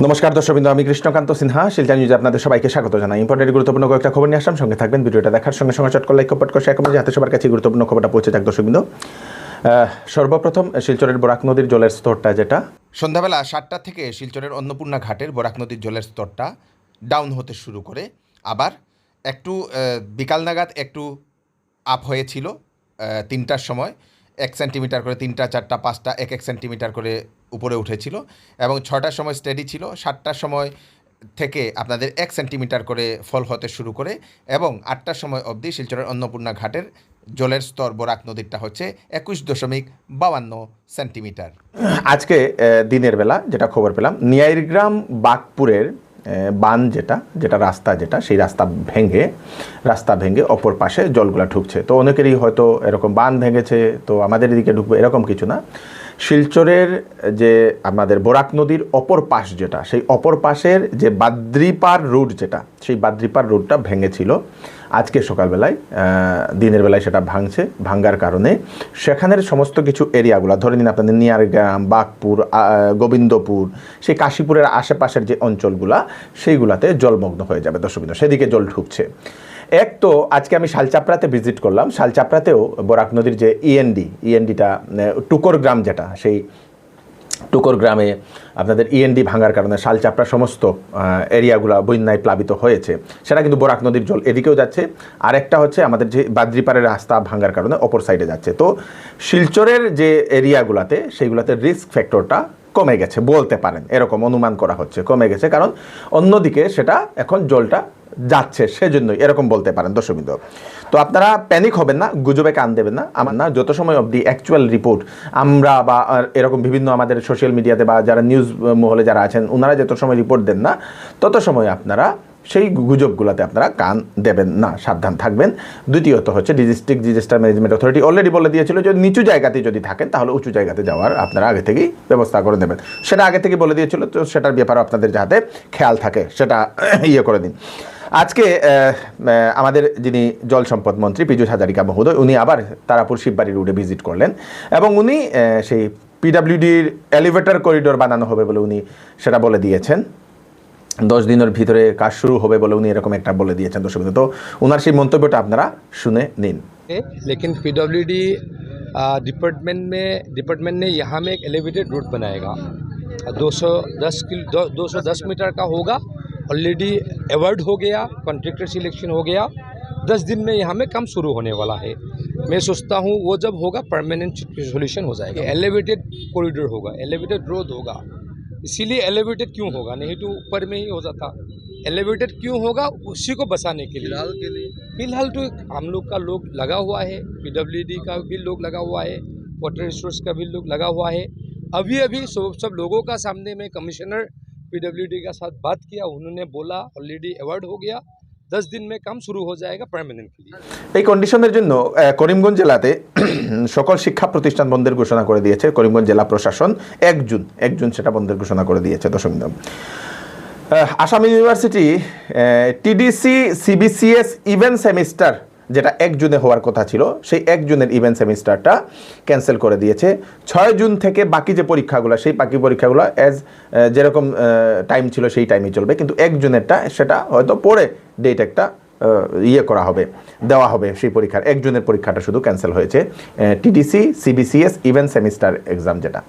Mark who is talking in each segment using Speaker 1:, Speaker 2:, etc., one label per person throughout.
Speaker 1: নমস্কার দর্শকবৃন্দ, আমি কৃষ্ণকান্ত সিনহা শিলচর নিউজে আপনাদের সবাইকে স্বাগত জানাই। ইম্পর্টেন্ট গুরুত্বপূর্ণ কয়েকটা খবর নিয়ে আসলাম, সঙ্গে থাকবেন। ভিডিওটা দেখার সঙ্গে সঙ্গে চট করে লাইক কমেন্ট করে শেয়ার করবেন যাতে সবার কাছে গুরুত্বপূর্ণ খবরটা পৌঁছে যাক। দর্শকবৃন্দ, সর্বপ্রথম শিলচরের বরাক নদীর জলের স্তরটা যেটা সন্ধ্যাবেলা 7টা থেকে শিলচরের অন্নপূর্ণা ঘাটের বরাক নদীর জলের স্তরটা ডাউন হতে শুরু করে আবার একটু বিকাল নাগাদ একটু আপ হয়েছিল 3টার সময় 1 সেন্টিমিটার করে, 3টা 4টা 5টা 1 সেন্টিমিটার করে উপরে উঠেছিল এবং 6টার সময় স্টেডি ছিল। 7টার সময় থেকে আপনাদের 1 সেন্টিমিটার করে ফল হতে শুরু করে এবং 8টার সময় অবধি শিলচরের অন্নপূর্ণা ঘাটের জলের স্তর বরাক নদীরটা হচ্ছে 21.52 সেন্টিমিটার। আজকে দিনের বেলা যেটা খবর পেলাম, নিয়াইরগ্রাম বাগপুরের বান যেটা রাস্তা সেই রাস্তা ভেঙে অপর পাশে জলগুলা ঢুকছে। তো অনেকেরই হয়তো এরকম বান ভেঙেছে, তো আমাদের এদিকে ঢুকবে এরকম কিছু না। শিলচরের যে আমাদের বরাক নদীর অপর পাশ সেই অপর পাশের যে বাদ্রিপার রোড সেই বাদ্রিপার রোডটা ভেঙেছিল আজকে সকালবেলায়। দিনের বেলায় সেটা ভাঙ্গার কারণে সেখানের সমস্ত কিছু এরিয়াগুলো, ধরে নিন আপনাদের নিয়ারগ্রাম, বাগপুর, গোবিন্দপুর, সেই কাশীপুরের আশেপাশের যে অঞ্চলগুলা সেইগুলাতে জলমগ্ন হয়ে যাবে। দর্শকবৃন্দ, সেদিকে জল ঢুকছে। এক তো আজকে আমি শালচাপড়াতে ভিজিট করলাম। শালচাপড়াতেও বরাক নদীর যে ইএনডিটা টুকর গ্রাম সেই টুকর গ্রামে আপনাদের ইএনডি ভাঙার কারণে শালচাপড়ার সমস্ত এরিয়াগুলো বন্যায় প্লাবিত হয়েছে। সেটা কিন্তু বরাক নদীর জল এদিকেও যাচ্ছে, আর একটা হচ্ছে আমাদের যে বাদ্রিপাড়ের রাস্তা ভাঙার কারণে অপর সাইডে যাচ্ছে। তো শিলচরের যে এরিয়াগুলোতে সেইগুলোতে রিস্ক ফ্যাক্টরটা কমে গেছে বলতে পারেন, এরকম অনুমান করা হচ্ছে কমে গেছে, কারণ অন্যদিকে সেটা এখন জলটা যাচ্ছে, সেজন্যই এরকম বলতে পারেন। দর্শকবৃন্দ, তো আপনারা প্যানিক হবেন না, গুজবে কান দেবেন না। আমার না, যত সময় অবধি অ্যাকচুয়াল রিপোর্ট আমরা বা এরকম বিভিন্ন আমাদের সোশ্যাল মিডিয়াতে বা যারা নিউজ মহলে যারা আছেন ওনারা যত সময় রিপোর্ট দেন না, তত সময় আপনারা সেই গুজবগুলোতে আপনারা কান দেবেন না, সাবধান থাকবেন। দ্বিতীয়ত হচ্ছে district disaster management authority already বলে দিয়েছিল যে নিচু জায়গাতে যদি থাকেন তাহলে উঁচু জায়গাতে যাওয়ার আপনারা আগে থেকেই ব্যবস্থা করে নেবেন। সেটা আগে থেকে বলে দিয়েছিল, তো সেটার ব্যাপারে আপনাদের যাতে খেয়াল থাকে সেটা করে দিন। আজকে আমাদের যিনি জল সম্পদ মন্ত্রী পীযূষ হাজারিকা মহোদয়, উনি আবার তারাপুর শিববাড়ি রোডে ভিজিট করলেন এবং উনি সেই পিডাব্লিউডির এলিভেটর করিডোর বানানো হবে বলে উনি সেটা বলে দিয়েছেন। 10 দিনের ভিতরে কাজ শুরু হবে বলে উনি এরকম একটা বলে দিয়েছেন। দর্শকবৃন্দ, তো ওনার সেই মন্তব্যটা আপনারা শুনে নিন।
Speaker 2: लेकिन पीडब्ल्यूडी डिपार्टमेंट ने यहाँ में एक एलिवेटेड रोड बनाएगा, 210 मीटर का होगा। ऑलरेडी अवार्ड हो गया, कॉन्ट्रैक्टर सिलेक्शन हो गया, 10 दिन में यहाँ में काम शुरू होने वाला है। मैं सोचता हूँ वो जब होगा परमानेंट सोल्यूशन हो जाएगा। एलिवेटेड कॉरिडोर होगा, एलिवेटेड रोड होगा, इसीलिए एलिवेटेड क्यों होगा, नहीं तो ऊपर में ही हो जाता। एलिवेटेड क्यों होगा, उसी को बचाने के लिए फिलहाल तो हम लोग का लोग लगा हुआ है, पीडब्ल्यूडी का भी लोग लगा हुआ है, वाटर रिसोर्स का भी लोग लगा हुआ है। अभी सब लोगों का सामने में कमिश्नर पीडब्ल्यूडी का साथ बात किया, उन्होंने बोला ऑलरेडी अवार्ड हो गया, 10 दिन में काम शुरू हो जाएगा परमानेंटली।
Speaker 1: এই কন্ডিশনের জন্য করিমগঞ্জ জেলাতে সকল শিক্ষা প্রতিষ্ঠান বন্ধের ঘোষণা করে দিয়েছে করিমগঞ্জ জেলা প্রশাসন। 1 জুন সেটা বন্ধের ঘোষণা করে দিয়েছে। দর্শকবৃন্দ, Assam university TDC CBCS event semester যেটা 1 জুনে হওয়ার কথা ছিল, সেই 1 জুনের ইভেন্ট সেমিস্টারটা ক্যান্সেল করে দিয়েছে। 6 জুন থেকে বাকি যে পরীক্ষাগুলো, সেই বাকি পরীক্ষাগুলো যেরকম টাইম ছিল সেই টাইমই চলবে, কিন্তু 1 জুনেরটা সেটা হয়তো পরে ডেট একটা দেওয়া হবে সেই পরীক্ষার। 1 জুনের পরীক্ষাটা শুধু ক্যান্সেল হয়েছে, TDC CBCS event semester exam যেটা।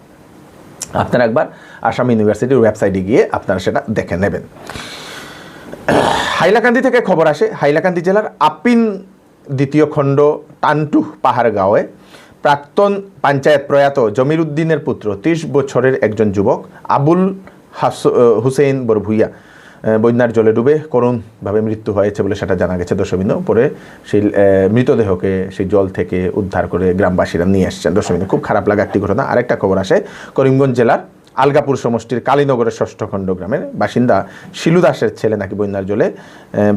Speaker 1: আপনারা একবার আসাম ইউনিভার্সিটির ওয়েবসাইটে গিয়ে আপনারা সেটা দেখে নেবেন। হাইলাকান্দি থেকে খবর আসে, হাইলাকান্দি জেলার আপিন 2য় খণ্ড টানটু পাহাড় গাঁওয়ে প্রাক্তন পঞ্চায়েত প্রয়াত জমির উদ্দিনের পুত্র 30 বছরের একজন যুবক আবুল হুসেইন বরভুইয়া বন্যার জলে ডুবে করুণভাবে মৃত্যু হয়েছে বলে সেটা জানা গেছে। দর্শকবৃন্দ, পরে সেই মৃতদেহকে সেই জল থেকে উদ্ধার করে গ্রামবাসীরা নিয়ে এসছেন। দর্শকবৃন্দ, খুব খারাপ লাগা একটি ঘটনা। আরেকটা খবর আসে, করিমগঞ্জ জেলার আলগাপুর সমষ্টির কালীনগরের 6ষ্ঠ খণ্ড গ্রামের বাসিন্দা শিলু দাসের ছেলে নাকি বন্যার জলে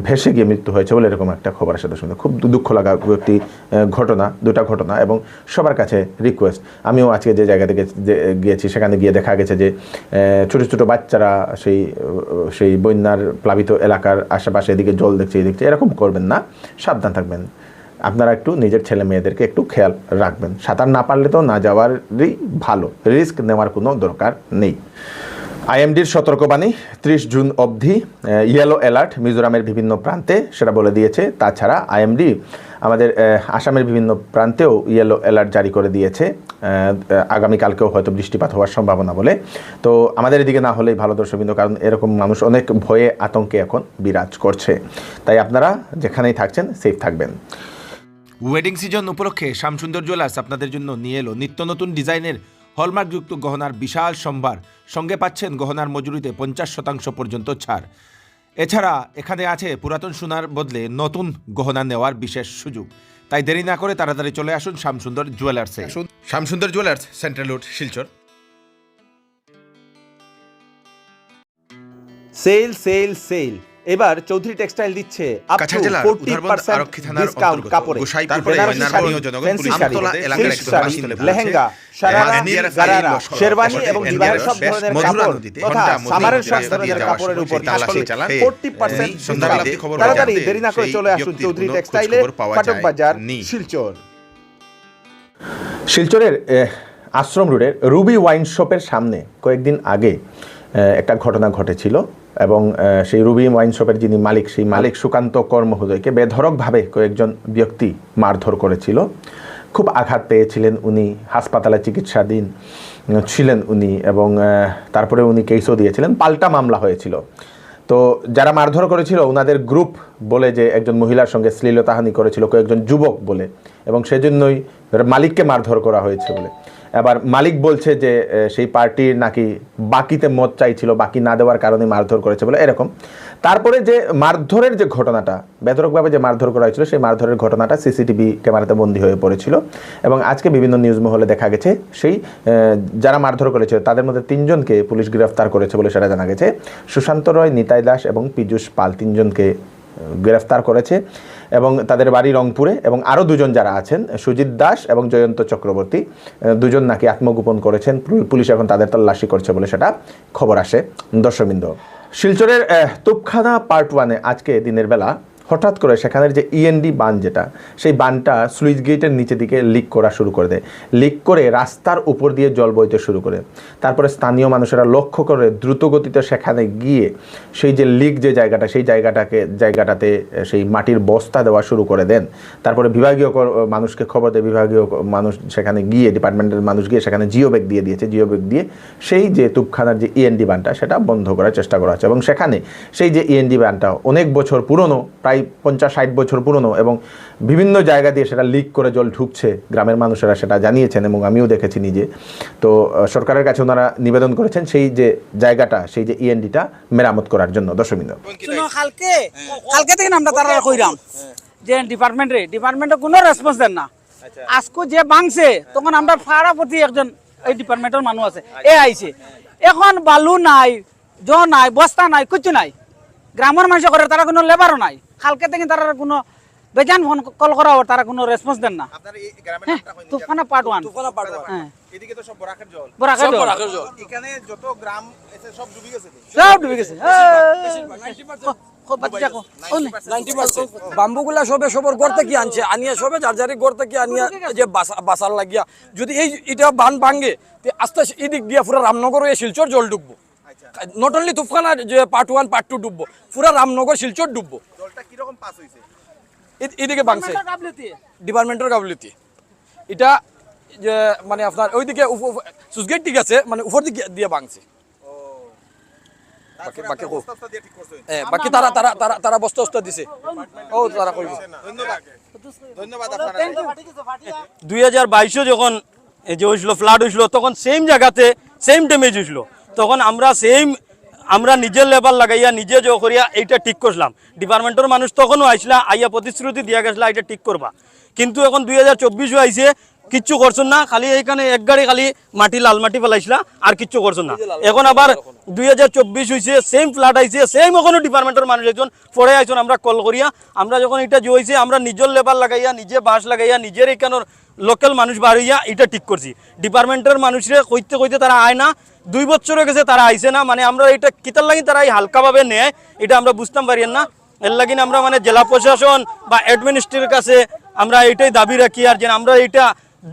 Speaker 1: ভেসে গিয়ে মৃত্যু হয়েছে বলে এরকম একটা খবর আসে। দর্শকবৃন্দ, খুব দুঃখ লাগা একটি ঘটনা, 2টা ঘটনা, এবং সবার কাছে রিকোয়েস্ট, আমিও আজকে যে জায়গা থেকে গিয়েছি সেখানে গিয়ে দেখা গেছে যে ছোটো ছোটো বাচ্চারা সেই বন্যার প্লাবিত এলাকার আশেপাশে এদিকে জল দেখছে এরকম করবেন না, সাবধান থাকবেন। আপনারা একটু নিজের ছেলে মেয়েদেরকে একটু খেয়াল রাখবেন। সাঁতার না পারলে তো না যাওয়ারই ভালো, রিস্ক নেওয়ার কোনো দরকার নেই। আইএমডির সতর্কবাণী 30 জুন অবধি ইয়েলো অ্যালার্ট মিজোরামের বিভিন্ন প্রান্তে সেটা বলে দিয়েছে। তাছাড়া আইএমডি আমাদের আসামের বিভিন্ন প্রান্তেও ইয়েলো অ্যালার্ট জারি করে দিয়েছে, আগামীকালকেও হয়তো বৃষ্টিপাত হওয়ার সম্ভাবনা বলে। তো আমাদের এদিকে না হলেই ভালো দর্শকবৃন্দ, কারণ এরকম মানুষ অনেক ভয়ে আতঙ্কে এখন বিরাজ করছে। তাই আপনারা যেখানেই থাকছেন সেফ থাকবেন।
Speaker 3: ওয়েডিং সিজন উপলক্ষে শ্যামসুন্দর জুয়েলার্স আপনাদের জন্য নিয়ে এলো নিত্য নতুন ডিজাইনের হলমার্কযুক্ত গহনার বিশাল সম্ভার। সঙ্গে পাচ্ছেন গহনার মজুরিতে 50% পর্যন্ত ছাড়। এছাড়া এখানে আছে পুরাতন সোনার বদলে নতুন গহনা নেওয়ার বিশেষ সুযোগ। তাই দেরি না করে তাড়াতাড়ি চলে আসুন শ্যামসুন্দর জুয়েলার্সে। Shyamsundar jewellers, central road, Silchar.
Speaker 1: Sale sale sale, এবার চৌধুরী টেক্সটাইল দিচ্ছে আপ টু
Speaker 3: কাছাড় জেলার
Speaker 1: 40%
Speaker 3: আরক্ষী থানার
Speaker 1: ডিসকাউন্ট
Speaker 3: অন্তর্গত
Speaker 1: কাপড়ে।
Speaker 3: গোসাইপুর
Speaker 1: বেনারসি
Speaker 3: থানার
Speaker 1: শাড়ি,
Speaker 3: জনগণ
Speaker 1: ফ্যান্সি
Speaker 3: পুলিশ
Speaker 1: শাড়ি,
Speaker 3: আমতলা এলাকার
Speaker 1: সিল্ক
Speaker 3: একজন
Speaker 1: শাড়ি,
Speaker 3: বাসিন্দা বলেছে,
Speaker 1: লেহেঙ্গা, শারারা,
Speaker 3: মানিয়ার
Speaker 1: গারারা,
Speaker 3: ফাইল,
Speaker 1: শেরওয়ানি
Speaker 3: লস্কর,
Speaker 1: এবং
Speaker 3: এনডিআরএফ,
Speaker 1: ডিজাইনের সব ধরনের
Speaker 3: মধুরা
Speaker 1: কাপড়
Speaker 3: নদীতে
Speaker 1: তথা
Speaker 3: ঘন্টা
Speaker 1: সামারের
Speaker 3: মজুরি
Speaker 1: সব
Speaker 3: দিয়ে
Speaker 1: ধরনের
Speaker 3: যাওয়ার
Speaker 1: কাপড়ের
Speaker 3: সময়
Speaker 1: উপর
Speaker 3: সেই তালাশি
Speaker 1: থাকছে
Speaker 3: চালান।
Speaker 1: 40%
Speaker 3: এই সন্ধ্যাবেলা
Speaker 1: ডিসকাউন্ট।
Speaker 3: খবর
Speaker 1: তাড়াতাড়ি
Speaker 3: জানতে
Speaker 1: দেরি না করে
Speaker 3: সেই
Speaker 1: চলে আসুন
Speaker 3: ব্যক্তির
Speaker 1: চৌধুরী
Speaker 3: কোনো
Speaker 1: টেক্সটাইলে,
Speaker 3: খোঁজখবর পাওয়া
Speaker 1: ফাটক
Speaker 3: যায়
Speaker 1: বাজার,
Speaker 3: নি।
Speaker 1: শিলচর। শিলচরের আশ্রম রোডের রুবি ওয়াইন শপের সামনে কয়েকদিন আগে একটা ঘটনা ঘটেছিল এবং সেই রুবি ওয়াইন শপের যিনি মালিক, সেই মালিক সুকান্ত কর মহোদয়কে বেধড়কভাবে কয়েকজন ব্যক্তি মারধর করেছিল। খুব আঘাত পেয়েছিলেন উনি, হাসপাতালে চিকিৎসাধীন ছিলেন উনি, এবং তারপরে উনি কেসও দিয়েছিলেন, পাল্টা মামলা হয়েছিল। তো যারা মারধর করেছিল ওনাদের গ্রুপ বলে যে একজন মহিলার সঙ্গে শ্লীলতাহানি করেছিল কয়েকজন যুবক বলে, এবং সেজন্যই মালিককে মারধর করা হয়েছে বলে। এবার মালিক বলছে যে সেই পার্টির নাকি বাকিতে মত চাইছিল, বাকি না দেওয়ার কারণে মারধর করেছে বলে এরকম। তারপরে যে মারধরের যে ঘটনাটা, বেধড়কভাবে যে মারধর করা হয়েছিল, সেই মারধরের ঘটনাটা সিসিটিভি ক্যামেরাতে বন্দী হয়ে পড়েছিল এবং আজকে বিভিন্ন নিউজ মহলে দেখা গেছে সেই যারা মারধর করেছিল তাদের মধ্যে 3 জনকে পুলিশ গ্রেফতার করেছে বলে সেটা জানা গেছে। সুশান্ত রয়, নিতাই দাস এবং পীযূষ পাল 3 জনকে গ্রেফতার করেছে এবং তাদের বাড়ি রংপুরে, এবং আরও 2 জন যারা আছেন সুজিত দাস এবং জয়ন্ত চক্রবর্তী 2 জন নাকি আত্মগোপন করেছেন। পুলিশ এখন তাদের তল্লাশি করছে বলে সেটা খবর আসে। দর্শকবৃন্দ, শিলচরের তোপখানা পার্ট 1-এ আজকে দিনের বেলা হঠাৎ করে সেখানের যে ইএনডি বান, যেটা সেই বানটা স্লুইস গেটের নিচে দিকে লিক করা শুরু করে দেয়। লিক করে রাস্তার উপর দিয়ে জল বইতে শুরু করে। তারপরে স্থানীয় মানুষেরা লক্ষ্য করে দ্রুত গতিতে সেখানে গিয়ে সেই যে লিক যে জায়গাটা, সেই জায়গাটাতে সেই মাটির বস্তা দেওয়া শুরু করে দেন। তারপরে বিভাগীয় মানুষকে খবর দেয়, বিভাগীয় মানুষ সেখানে গিয়ে, ডিপার্টমেন্টের মানুষ গিয়ে সেখানে জিও ব্যাগ দিয়ে দিয়েছে। জিও ব্যাগ দিয়ে সেই যে তুপখানার যে ইএনডি বানটা সেটা বন্ধ করার চেষ্টা করা হচ্ছে, এবং সেখানে সেই যে ইএনডি বানটা অনেক বছর পুরনো, প্রায় 50-60 বছর পুরনো, এবং বিভিন্ন জায়গা দিয়ে সেটা লিক করে জল ঢুকছে। গ্রামের মানুষেরা সেটা জানিয়েছেন এবং আমিও দেখেছি নিজে। তো সরকারের কাছে ওনারা নিবেদন করেছেন সেই যে জায়গাটা, সেই যে ইএনডিটা মেরামত করার জন্য। দর্শকবৃন্দ,
Speaker 4: কালকে থেকে আমরা তারা কইরাম যে ডিপার্টমেন্টে কোনো রেসপন্স দেন না। আজকে যে ভাঙছে তখন আমরা ফাড়া প্রতি একজন এই ডিপার্টমেন্টের মানুষ আছে, এ আইছে। এখন বালু নাই, নাই, বস্তা নাই, কিছু নাই। গ্রামের মানুষ করে, তারা কোনো লেবারও নাই। কালকে থেকে তারা কোনো বেজান ফোন কল করা, তারা কোনো রেসপন্স দেন না। তুফানা পার্ট 1, হ্যাঁ,
Speaker 3: এদিকে তো সব বরাকের জল,
Speaker 4: বরাকের জল,
Speaker 3: এখানে যত গ্রাম এসে সব ডুবে গেছে,
Speaker 4: সব ডুবে গেছে।
Speaker 5: বাম্বুগুলা সবে সবর গড় থেকে আনছে, আনিয়া সবে যার গড় থেকে আনিয়া যে বাসার লাগিয়া যদি এটা বান ভাঙে আস্তে এদিক দিয়া পুরা রামনগর হয়ে শিলচর জল ডুববো। নট অনলি তুফানা যে পার্ট 1 পার্ট 2 ডুববো, পুরা রামনগর শিলচর ডুববো।
Speaker 3: জলটা কি রকম পাস হইছে?
Speaker 5: এদিকে ভাঙছে ডিপার্টমেন্টের গাবলিতে। এটা যে মানে আপনার ওইদিকে সুসগেট ঠিক আছে, মানে উপর দিকে দিয়ে ভাঙছে। বাকি তারা বস্তা দিছে। ও তারা কইব।
Speaker 3: ধন্যবাদ।
Speaker 6: 2022 যখন যে হয়েছিল ফ্লাড হয়েছিল, তখন সেম জায়গাতে সেম ড্যামেজ হয়েছিল। তখন আমরা নিজের লেবার লাগাইয়া নিজে যে করিয়া এইটা ঠিক করলাম। ডিপার্টমেন্টের মানুষ তখনও আইসলা, আইয়া প্রতিশ্রুতি দিয়া গেছিলা এটা ঠিক করবা। কিন্তু এখন 2024 আইছে, কিচ্ছু করছেন না। খালি এইখানে এক গাড়ি খালি মাটি, লাল মাটি ফেলাইছিলা, আর কিচ্ছু করছেন না। এখন আবার 2024 হয়েছে, সেম ফ্লাড আইছে, সেম ওখানে ডিপার্টমেন্টের মানুষ একজন পরে আইছেন। আমরা কল করিয়া, আমরা যখন এটা যে হয়েছে, আমরা নিজের লেবার লাগাইয়া, নিজে বাঁশ লাগাইয়া, নিজের এইখানোর লোকাল মানুষ বার হইয়া এটা ঠিক করছি। ডিপার্টমেন্টের মানুষরে কইতে তারা আয় না। 2 বছর হয়ে গেছে তারা আইছে না। মানে আমরা এটা কিতার লাগি তারা হালকাভাবে নেয়, এটা আমরা বুঝতাম পারি না। এর লাগিন আমরা মানে জেলা প্রশাসন বা অ্যাডমিনিস্ট্রেটের কাছে আমরা এটাই দাবি রাখি, আর যে আমরা এটা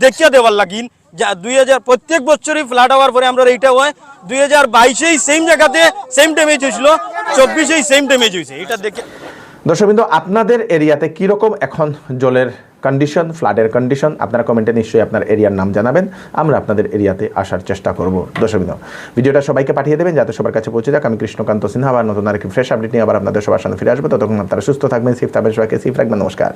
Speaker 6: দেখিয়া দেওয়ার লাগিন যা 2000 প্রত্যেক বছরই ফ্লাড হওয়ার পরে আমরা এইটা হয় 2022-এই সেম জায়গাতে সেম ড্যামেজ হয়েছিল, 24-এই সেম ড্যামেজ হয়েছে। এটা দেখে
Speaker 1: দর্শকবৃন্দ, আপনাদের এরিয়াতে কীরকম এখন জলের কন্ডিশন, ফ্লাডের কন্ডিশন, আপনারা কমেন্টে নিশ্চয়ই আপনার এরিয়ার নাম জানাবেন, আমরা আপনাদের এরিয়াতে আসার চেষ্টা করব। দর্শকবৃন্দ, ভিডিওটা সবাইকে পাঠিয়ে দেবেন যাতে সবার কাছে পৌঁছে যাক। আমি কৃষ্ণকান্ত সিনহা আবার নতুন আরেকটি ফ্রেশ আপডেট নিয়ে আবার আপনাদের সবার সামনে ফিরে আসবো। ততক্ষণ আপনারা সুস্থ থাকবেন, সেফ থাকবেন, সবাইকে সেফ রাখবেন। নমস্কার।